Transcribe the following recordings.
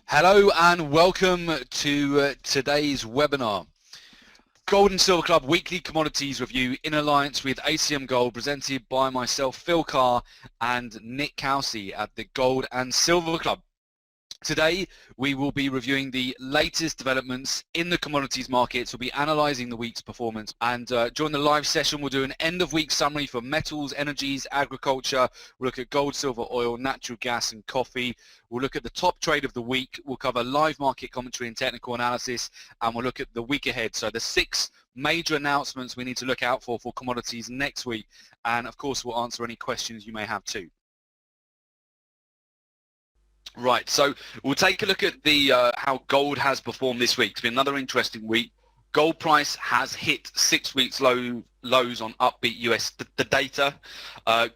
Hello and welcome to today's webinar. Gold and Silver Club Weekly Commodities Review in alliance with ACM Gold, presented by myself, Phil Carr, and Nick Cowsey at the Gold and Silver Club. Today we will be reviewing the latest developments in the commodities markets. We'll be analysing the week's performance, and during the live session we'll do an end of week summary for metals, energies, agriculture. We'll look at gold, silver, oil, natural gas and coffee. We'll look at the top trade of the week. We'll cover live market commentary and technical analysis, and we'll look at the week ahead. So the 6 major announcements we need to look out for commodities next week, and of course we'll answer any questions you may have too. Right, so we'll take a look at the how gold has performed this week. It's been another interesting week. Gold price has hit 6 weeks lows on upbeat US data.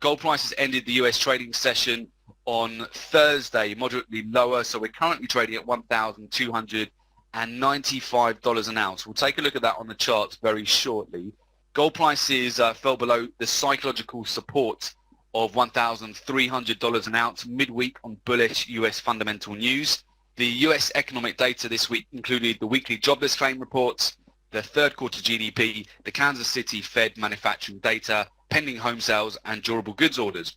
Gold price has ended the US trading session on Thursday moderately lower, so we're currently trading at $1,295 an ounce. We'll take a look at that on the charts very shortly. Gold prices fell below the psychological support of $1,300 an ounce midweek on bullish US fundamental news. The US economic data this week included the weekly jobless claim reports, the third quarter GDP, the Kansas City Fed manufacturing data, pending home sales and durable goods orders,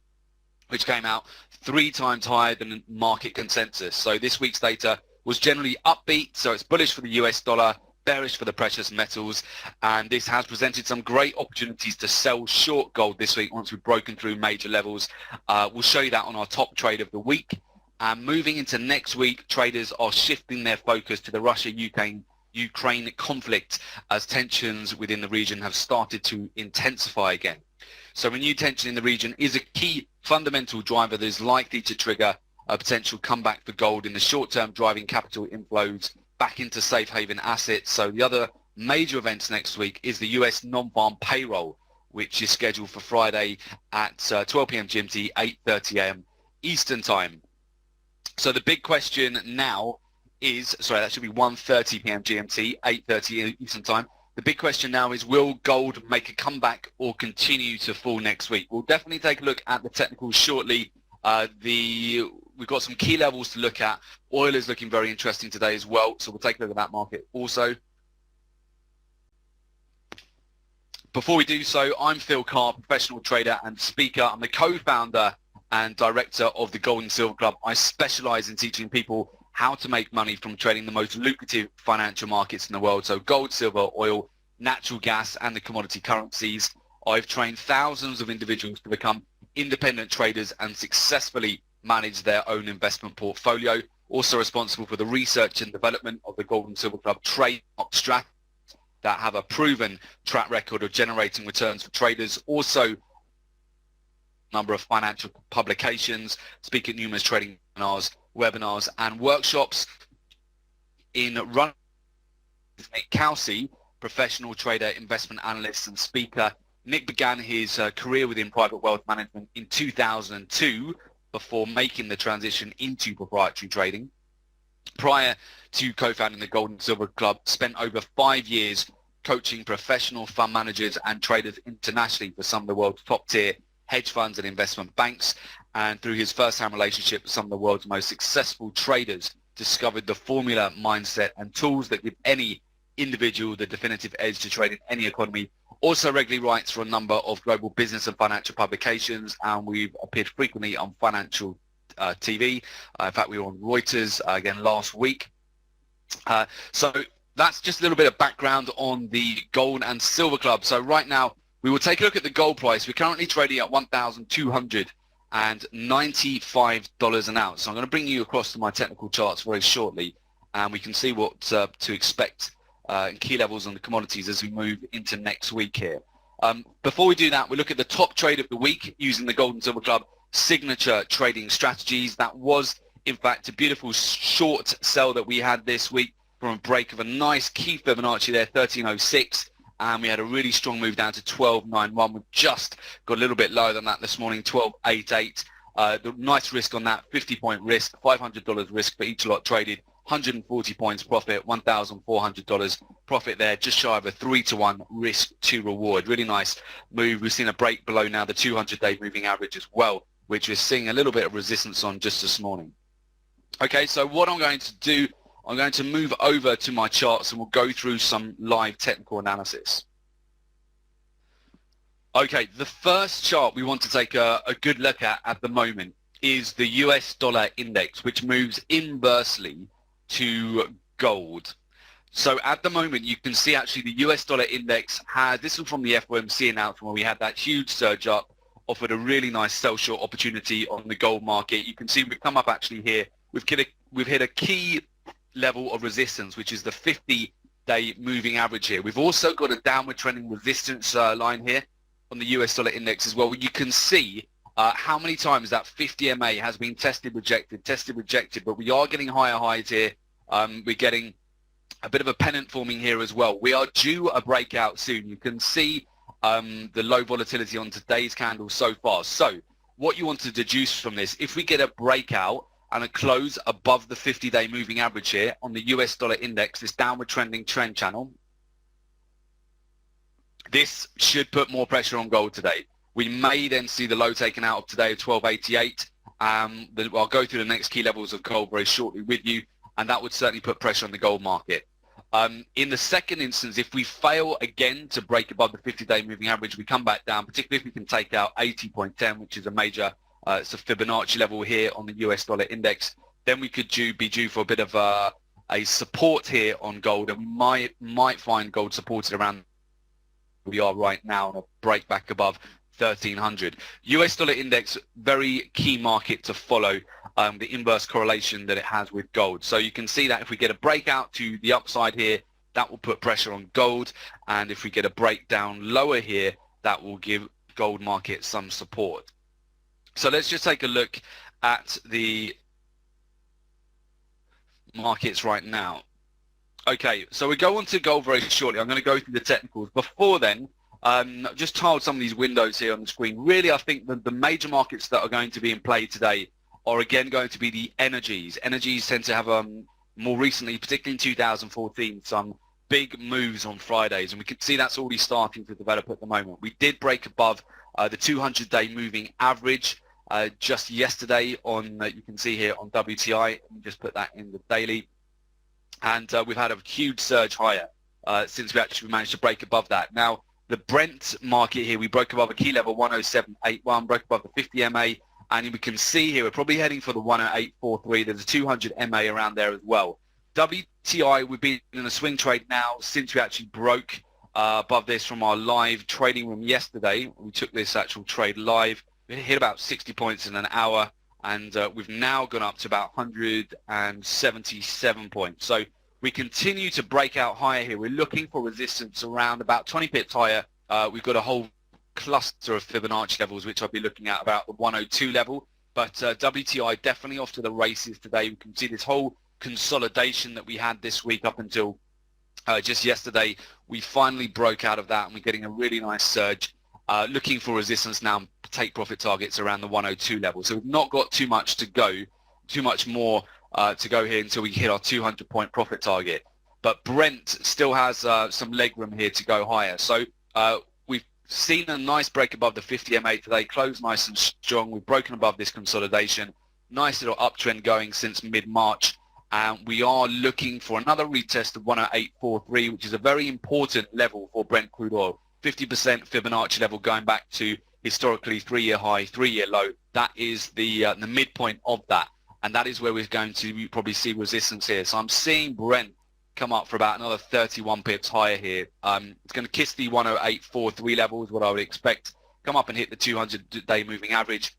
which came out 3 times higher than market consensus. So this week's data was generally upbeat, so it's bullish for the US dollar, bearish for the precious metals, and this has presented some great opportunities to sell short gold this week once we've broken through major levels. We'll show you that on our top trade of the week. And moving into next week, traders are shifting their focus to the Russia-Ukraine conflict as tensions within the region have started to intensify again. So renewed tension in the region is a key fundamental driver that is likely to trigger a potential comeback for gold in the short term, driving capital inflows back into safe haven assets. So the other major events next week is the US non-farm payroll, which is scheduled for Friday at 12 p.m. GMT, 8:30 a.m. Eastern time. So the big question now is, sorry, that should be 1:30 p.m. GMT, 8:30 Eastern time. The big question now is, will gold make a comeback or continue to fall next week? We'll definitely take a look at the technicals shortly. We've got some key levels to look at. Oil is looking very interesting today as well, so we'll take a look at that market also. Before we do so, I'm Phil Carr, professional trader and speaker. I'm the co-founder and director of the Gold and Silver Club. I specialize in teaching people how to make money from trading the most lucrative financial markets in the world, so gold, silver, oil, natural gas, and the commodity currencies. I've trained thousands of individuals to become independent traders and successfully manage their own investment portfolio. Also responsible for the research and development of the Gold and Silver Club trade strategies that have a proven track record of generating returns for traders. Also, number of financial publications, speak at numerous trading webinars and workshops. In run with Nick Cowsey, professional trader, investment analyst and speaker. Nick began his career within private wealth management in 2002 before making the transition into proprietary trading. Prior to co-founding the Gold and Silver Club, spent over 5 years coaching professional fund managers and traders internationally for some of the world's top tier hedge funds and investment banks. And through his first-hand relationship with some of the world's most successful traders, discovered the formula, mindset and tools that give any individual the definitive edge to trade in any economy. Also regularly writes for a number of global business and financial publications, and we've appeared frequently on financial TV. In fact, we were on Reuters again last week. So that's just a little bit of background on the Gold and Silver Club. So right now, we will take a look at the gold price. We're currently trading at $1,295 an ounce. So I'm going to bring you across to my technical charts very shortly, and we can see what to expect key levels on the commodities as we move into next week here. Before we do that, we look at the top trade of the week using the Gold and Silver Club signature trading strategies. That was, in fact, a beautiful short sell that we had this week from a break of a nice key Fibonacci there, 1306, and we had a really strong move down to 1291. We've just got a little bit lower than that this morning, 1288. The nice risk on that, 50-point risk, $500 risk for each lot traded. 140 points profit, $1,400 profit there, just shy of a 3-to-1 risk to reward. Really nice move. We've seen a break below now the 200-day moving average as well, which we're seeing a little bit of resistance on just this morning. Okay, so what I'm going to do, I'm going to move over to my charts and we'll go through some live technical analysis. Okay, the first chart we want to take a good look at the moment is the US dollar index, which moves inversely to gold. So at the moment, you can see actually the US dollar index has, this was from the FOMC announcement where we had that huge surge up, offered a really nice sell short opportunity on the gold market. You can see we've come up actually here. We've hit a key level of resistance, which is the 50-day moving average here. We've also got a downward trending resistance line here on the US dollar index as well. You can see how many times that 50 MA has been tested, rejected, but we are getting higher highs here. We're getting a bit of a pennant forming here as well. We are due a breakout soon. You can see the low volatility on today's candle so far. So what you want to deduce from this, if we get a breakout and a close above the 50-day moving average here on the US dollar index, this downward trending trend channel, this should put more pressure on gold today. We may then see the low taken out of today of 1288. I'll go through the next key levels of gold very shortly with you, and that would certainly put pressure on the gold market. In the second instance, if we fail again to break above the 50-day moving average, we come back down, particularly if we can take out 80.10, which is a major it's a Fibonacci level here on the US dollar index, then we could be due for a bit of a support here on gold, and we might find gold supported around we are right now on a break back above 1300. US dollar index, very key market to follow, the inverse correlation that it has with gold. So you can see that if we get a breakout to the upside here, that will put pressure on gold, and if we get a breakdown lower here, that will give gold market some support. So let's just take a look at the markets right now. Okay, so we go on to gold very shortly. I'm going to go through the technicals. Before then, just tiled some of these windows here on the screen. Really, I think that the major markets that are going to be in play today are again going to be the energies. Energies tend to have more recently, particularly in 2014, some big moves on Fridays, and we can see that's already starting to develop at the moment. We did break above the 200-day moving average just yesterday on, you can see here on WTI. Let me just put that in the daily. And we've had a huge surge higher since we actually managed to break above that. Now, the Brent market here, we broke above a key level 107.81, broke above the 50 MA, and we can see here we're probably heading for the 108.43. There's a 200 MA around there as well. WTI, we've been in a swing trade now since we actually broke above this from our live trading room yesterday. We took this actual trade live. We hit about 60 points in an hour, and we've now gone up to about 177 points. So we continue to break out higher here. We're looking for resistance around about 20 pips higher. We've got a whole cluster of Fibonacci levels, which I'll be looking at about the 102 level. But WTI definitely off to the races today. We can see this whole consolidation that we had this week up until just yesterday. We finally broke out of that, and we're getting a really nice surge. Looking for resistance now, take profit targets around the 102 level. So we've not got too much to go, too much more to go here until we hit our 200-point profit target. But Brent still has some leg room here to go higher. So we've seen a nice break above the 50 MA today, closed nice and strong. We've broken above this consolidation. Nice little uptrend going since mid-March. And we are looking for another retest of 108.43, which is a very important level for Brent crude oil. 50% Fibonacci level going back to historically 3-year high, 3-year low. That is the midpoint of that, and that is where we're going to probably see resistance here. So I'm seeing Brent come up for about another 31 pips higher here. It's going to kiss the 108.43 level is what I would expect. Come up and hit the 200-day moving average.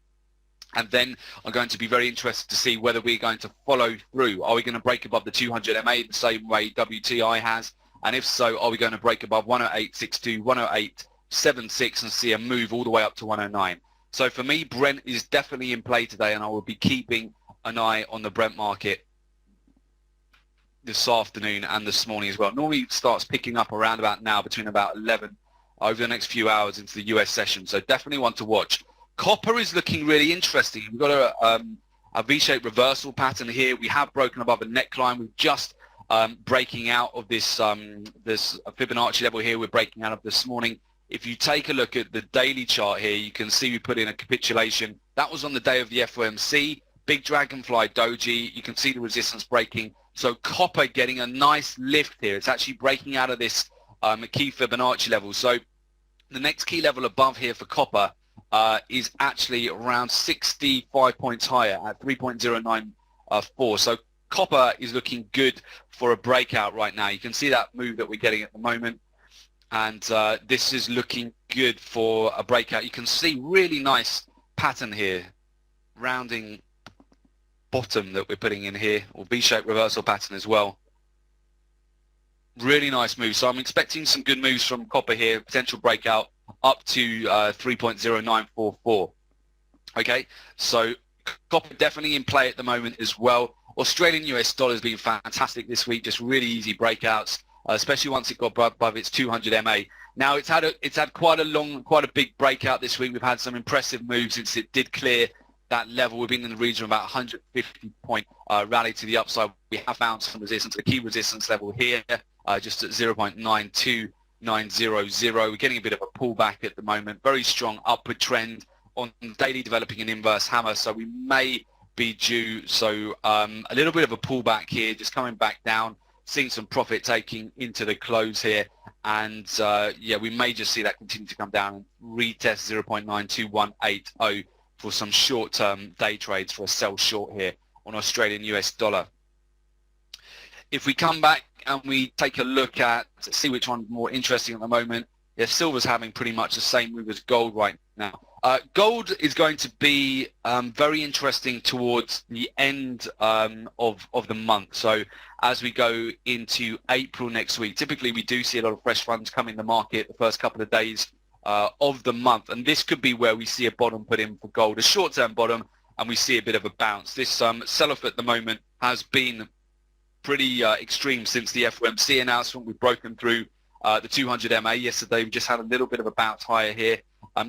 And then I'm going to be very interested to see whether we're going to follow through. Are we going to break above the 200 MA the same way WTI has? And if so, are we going to break above 108.62, 108.76 and see a move all the way up to 109? So for me, Brent is definitely in play today, and I will be keeping an eye on the Brent market this afternoon and this morning as well. Normally it starts picking up around about now, between about 11 over the next few hours into the US session. So definitely one to watch. Copper is looking really interesting. We've got a V-shaped reversal pattern here. We have broken above a neckline. We've just breaking out of this this Fibonacci level here. We're breaking out of this morning. If you take a look at the daily chart here, you can see we put in a capitulation. That was on the day of the FOMC. big dragonfly doji. You can see the resistance breaking. So copper getting a nice lift here. It's actually breaking out of this key Fibonacci level. So the next key level above here for copper is actually around 65 points higher at 3.094. So copper is looking good for a breakout right now. You can see that move that we're getting at the moment. And this is looking good for a breakout. You can see really nice pattern here, rounding bottom that we're putting in here, or V-shaped reversal pattern as well. Really nice move. So I'm expecting some good moves from copper here, potential breakout up to 3.0944. Okay, so copper definitely in play at the moment as well. Australian US dollar has been fantastic this week, just really easy breakouts, especially once it got above its 200 MA. Now it's had quite a big breakout this week. We've had some impressive moves since it did clear that level. We've been in the region of about 150 point rally to the upside. We have found some resistance, a key resistance level here, just at 0.92900. We're getting a bit of a pullback at the moment. Very strong upward trend on daily, developing an inverse hammer. So we may be due. So a little bit of a pullback here, just coming back down, seeing some profit taking into the close here. And yeah, we may just see that continue to come down and retest 0.92180 for some short-term day trades for a sell short here on Australian US dollar. If we come back and we take a look at, see which one's more interesting at the moment, yeah, silver's having pretty much the same move as gold right now. Gold is going to be very interesting towards the end of the month. So as we go into April next week, typically we do see a lot of fresh funds come in the market the first couple of days of the month, and this could be where we see a bottom put in for gold, a short-term bottom, and we see a bit of a bounce. This sell-off at the moment has been pretty extreme since the FOMC announcement. We've broken through the 200 MA yesterday. We just had a little bit of a bounce higher here.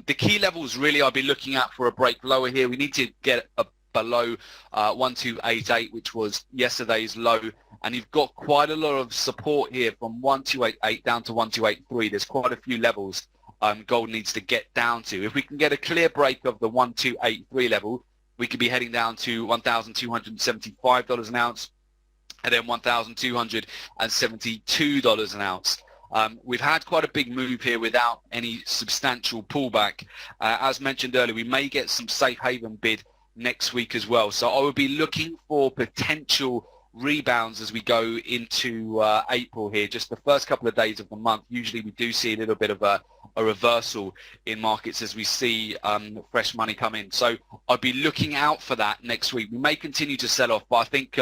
The key levels really I'll be looking at for a break lower here. We need to get below 1288, which was yesterday's low, and you've got quite a lot of support here from 1288 down to 1283. There's quite a few levels gold needs to get down to. If we can get a clear break of the 1283 level, we could be heading down to $1,275 an ounce, and then $1,272 an ounce. We've had quite a big move here without any substantial pullback. As mentioned earlier, we may get some safe haven bid next week as well. So I would be looking for potential rebounds as we go into April here. Just the first couple of days of the month, usually we do see a little bit of a reversal in markets as we see fresh money come in. So I'd be looking out for that next week. We may continue to sell off, but I think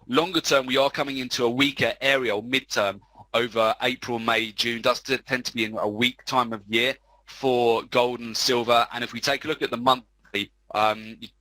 longer term we are coming into a weaker area, or midterm, over April, May, June. Does tend to be in a weak time of year for gold and silver. And if we take a look at the monthly,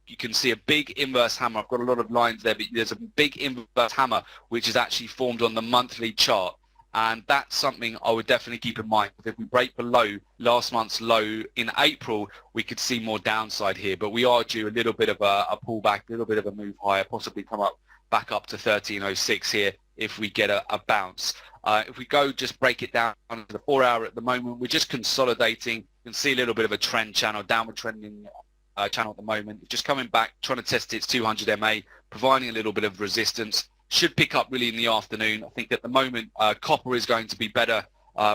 you can see a big inverse hammer. I've got a lot of lines there, but there's a big inverse hammer which is actually formed on the monthly chart. And that's something I would definitely keep in mind, because if we break below last month's low in April, we could see more downside here. But we are due a little bit of a pullback, a little bit of a move higher, possibly come up back up to 1306 here if we get a bounce. If we go just break it down to the 4 hour at the moment, we're just consolidating. You can see a little bit of a trend channel, downward trending channel at the moment. Just coming back, trying to test its 200 MA, providing a little bit of resistance. Should pick up really in the afternoon. I think at the moment copper is going to be better,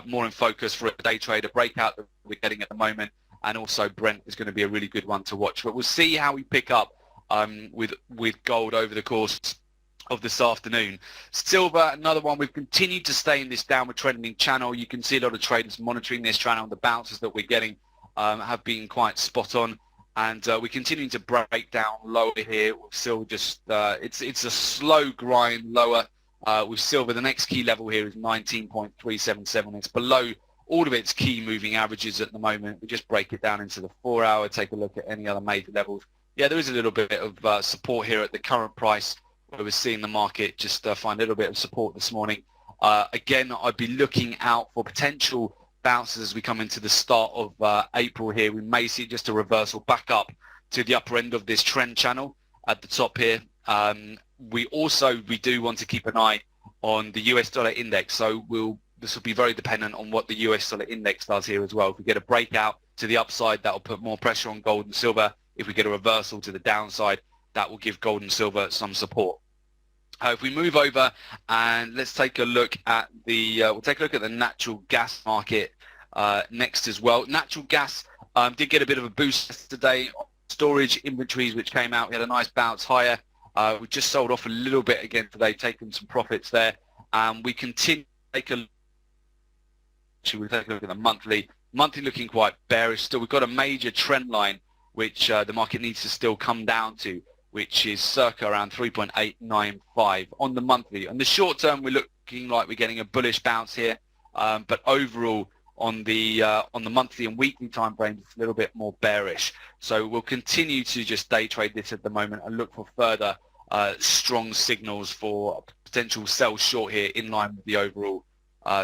more in focus for a day trader breakout that we're getting at the moment, and also Brent is going to be a really good one to watch. But we'll see how we pick up with gold over the course of this afternoon. Silver, another one. We've continued to stay in this downward trending channel. You can see a lot of traders monitoring this channel. The bounces that we're getting have been quite spot on, and we're continuing to break down lower here. With silver, just it's a slow grind lower. With silver, the next key level here is 19.377. It's below all of its key moving averages at the moment. We just break it down into the 4 hour, take a look at any other major levels. Yeah, there is a little bit of support here at the current price, where we're seeing the market just find a little bit of support this morning. Again, I'd be looking out for potential bounces as we come into the start of April here. We may see just a reversal back up to the upper end of this trend channel at the top here. We do want to keep an eye on the US dollar index. So this will be very dependent on what the US dollar index does here as well. If we get a breakout to the upside, that will put more pressure on gold and silver. If we get a reversal to the downside, that will give gold and silver some support. If we move over and let's take a look at the we'll take a look at the natural gas market next as well. Natural gas did get a bit of a boost yesterday. Storage inventories which came out, we had a nice bounce higher. We just sold off a little bit again today, taking some profits there. We continue to take a look. We'll take a look at the monthly looking quite bearish still. We've got a major trend line which the market needs to still come down to, which is circa around 3.895 on the monthly. On the short term, we're looking like we're getting a bullish bounce here, but overall on the monthly and weekly time frames, it's a little bit more bearish. So we'll continue to just day trade this at the moment and look for further strong signals for potential sell short here in line with the overall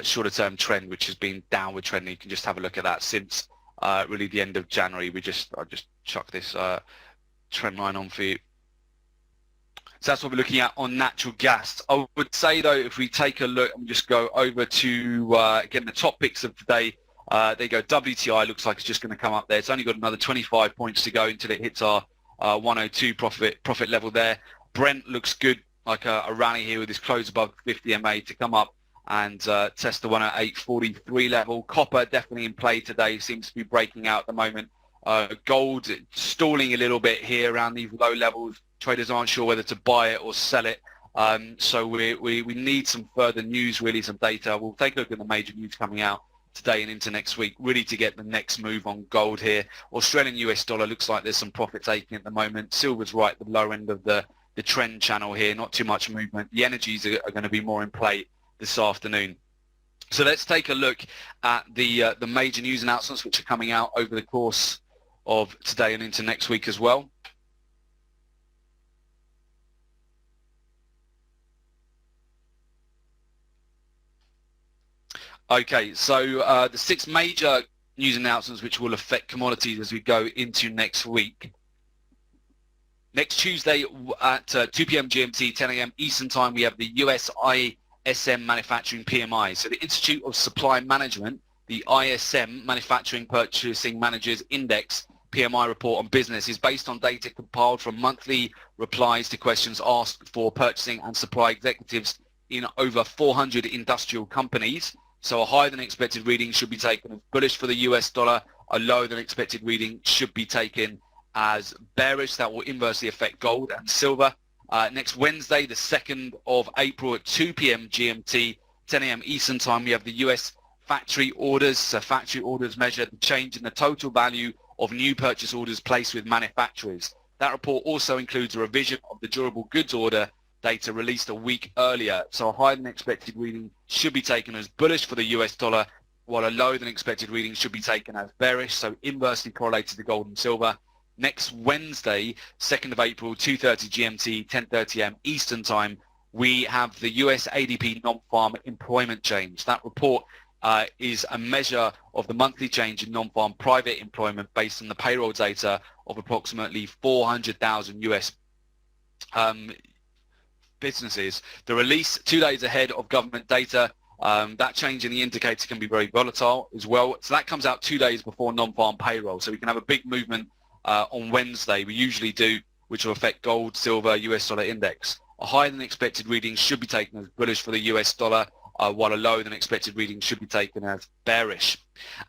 shorter term trend, which has been downward trending. You can just have a look at that since really the end of January. I'll just chuck this trend line on for you. So that's what we're looking at on natural gas. I would say, though, if we take a look and just go over to, again, the top picks of today, there you go. WTI looks like it's just going to come up there. It's only got another 25 points to go until it hits our 102 profit level there. Brent looks good, like a rally here with this close above 50 MA to come up and test the 108.43 level. Copper definitely in play today, seems to be breaking out at the moment. Gold stalling a little bit here around these low levels. Traders aren't sure whether to buy it or sell it. So we need some further news, really, some data. We'll take a look at the major news coming out today and into next week, really to get the next move on gold here. Australian US dollar looks like there's some profit taking at the moment. Silver's right at the low end of the trend channel here, not too much movement. The energies are going to be more in play this afternoon. So let's take a look at the major news announcements which are coming out over the course of today and into next week as well. Okay, so the 6 major news announcements which will affect commodities as we go into next week. Next Tuesday at 2 p.m. GMT, 10 a.m. Eastern Time, we have the US ISM Manufacturing PMI. So the Institute of Supply Management, the ISM Manufacturing Purchasing Managers Index PMI report on business is based on data compiled from monthly replies to questions asked for purchasing and supply executives in over 400 industrial companies. So a higher than expected reading should be taken as bullish for the US dollar. A lower than expected reading should be taken as bearish. That will inversely affect gold and silver. Next Wednesday, the 2nd of April at 2 p.m. GMT, 10 a.m. Eastern Time, we have the US factory orders. So factory orders measure the change in the total value of new purchase orders placed with manufacturers. That report also includes a revision of the durable goods order data released a week earlier. So a higher than expected reading should be taken as bullish for the US dollar, while a lower than expected reading should be taken as bearish, so inversely correlated to gold and silver. Next Wednesday, 2nd of April, 2:30 GMT, 10:30 AM Eastern Time, we have the US ADP non-farm employment change. That report is a measure of the monthly change in non-farm private employment based on the payroll data of approximately 400,000 US businesses. The release 2 days ahead of government data. That change in the indicator can be very volatile as well. So that comes out 2 days before non-farm payroll. So we can have a big movement on Wednesday. We usually do, which will affect gold, silver, US dollar index. A higher than expected reading should be taken as bullish for the US dollar, while a lower than expected reading should be taken as bearish.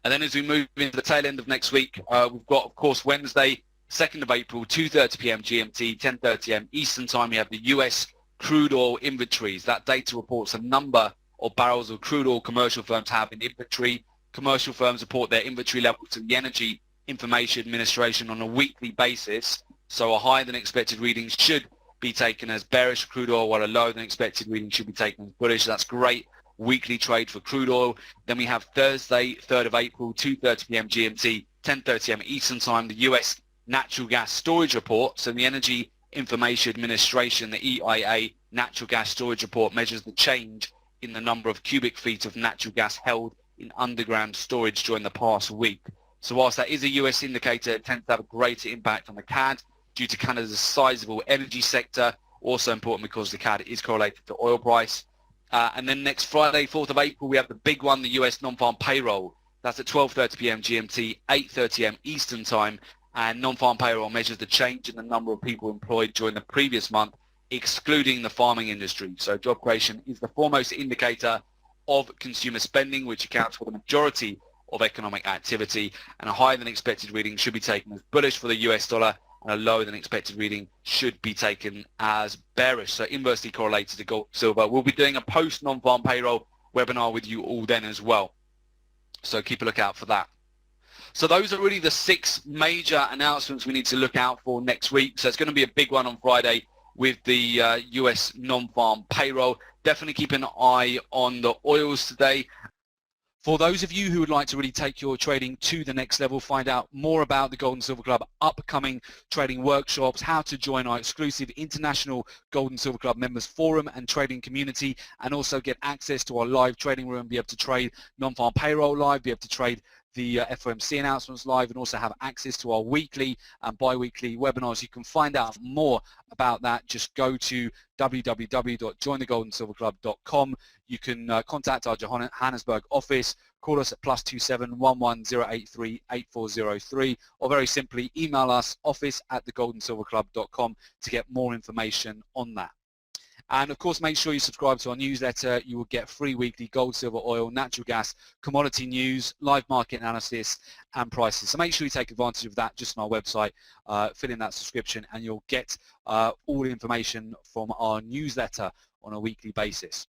And then as we move into the tail end of next week, we've got, of course, Wednesday, 2nd of April, 2:30 p.m. GMT, 10:30 a.m. Eastern Time, we have the US crude oil inventories. That data reports a number of barrels of crude oil commercial firms have in inventory. Commercial firms report their inventory levels to the Energy Information Administration on a weekly basis. So a higher than expected reading should be taken as bearish for crude oil, while a lower than expected reading should be taken as bullish. That's great weekly trade for crude oil. Then we have Thursday, 3rd of April, 2:30 p.m. GMT, 10:30 a.m. Eastern Time, the US natural gas storage report. So the Energy Information Administration, the EIA natural gas storage report, measures the change in the number of cubic feet of natural gas held in underground storage during the past week. So whilst that is a US indicator, it tends to have a greater impact on the CAD due to Canada's sizable energy sector. Also important because the CAD is correlated to oil price. And then next Friday, 4th of April, we have the big one, the US non-farm payroll. That's at 12:30 p.m. GMT, 8:30 a.m. Eastern Time. And non-farm payroll measures the change in the number of people employed during the previous month, excluding the farming industry. So job creation is the foremost indicator of consumer spending, which accounts for the majority of economic activity, and a higher than expected reading should be taken as bullish for the US dollar, and a lower than expected reading should be taken as bearish. So inversely correlated to gold and silver. We'll be doing a post non-farm payroll webinar with you all then as well. So keep a lookout for that. So those are really the 6 major announcements we need to look out for next week. So it's going to be a big one on Friday with the US non-farm payroll. Definitely keep an eye on the oils today. For those of you who would like to really take your trading to the next level, find out more about the Gold and Silver Club upcoming trading workshops, how to join our exclusive International Gold and Silver Club members forum and trading community, and also get access to our live trading room, be able to trade non-farm payroll live, be able to trade the FOMC announcements live, and also have access to our weekly and bi-weekly webinars. You can find out more about that. Just go to www.jointhegoldensilverclub.com. You can contact our Johannesburg office, call us at +27 11 083 8403, or very simply email us office@thegoldensilverclub.com to get more information on that. And of course, make sure you subscribe to our newsletter. You will get free weekly gold, silver, oil, natural gas, commodity news, live market analysis, and prices. So make sure you take advantage of that just on our website, fill in that subscription, and you'll get all the information from our newsletter on a weekly basis.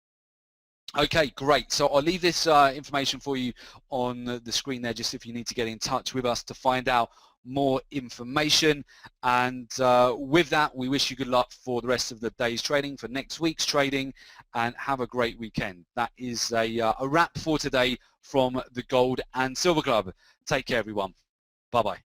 Okay, great. So I'll leave this information for you on the screen there, just if you need to get in touch with us to find out more information. And with that, we wish you good luck for the rest of the day's trading, for next week's trading, and have a great weekend. That is a wrap for today from the Gold and Silver Club. Take care, everyone. Bye-bye.